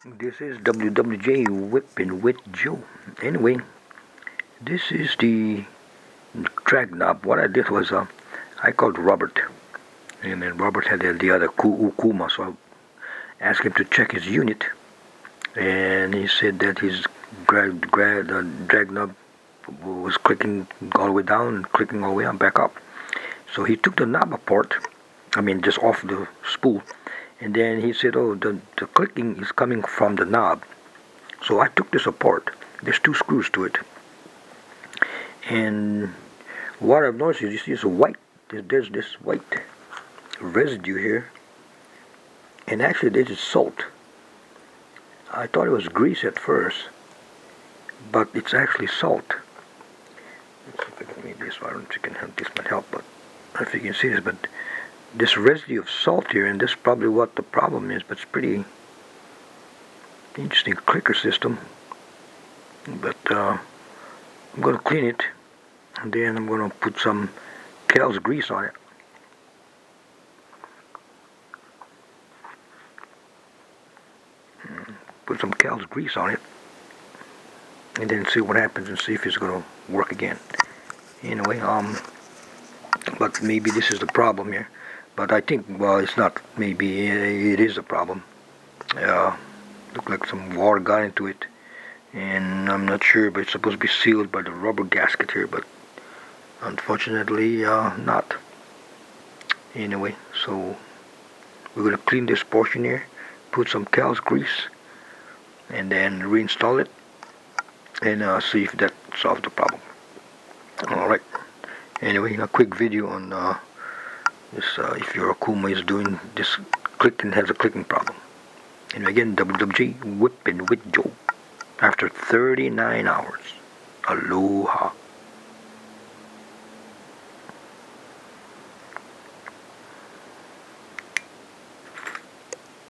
This is WWJ Whipping with Joe. Anyway, this is the drag knob. What I did was I called Robert, and then Robert had the other Okuma, so I asked him to check his unit, and he said that his drag knob was clicking all the way down and clicking all the way on back up. So he took the knob apart, just off the spool, and then he said, oh, the clicking is coming from the knob. So I took this apart. There's two screws to it. And what I've noticed is this white, there's this white residue here. And actually this is salt. I thought it was grease at first, but it's actually salt. Let's see if I can make this. I don't know if you can help. This might help, but I don't know if you can see this, but this residue of salt here, and this is probably what the problem is, but it's pretty interesting clicker system. But I'm going to clean it, and then I'm going to put some Kel's grease on it. Put some Kel's grease on it, and then see what happens and see if it's going to work again. Anyway, but maybe this is the problem here. But I think, well, it's not. Maybe it is a problem. Look like some water got into it, and I'm not sure, but it's supposed to be sealed by the rubber gasket here, but unfortunately not. Anyway, so we're going to clean this portion here, put some Kel's grease, and then reinstall it, and see if that solves the problem. Alright, anyway, a quick video on this, if your Okuma is doing this clicking, has a clicking problem. And again, WWJ Whipping with Joe after 39 hours. Aloha.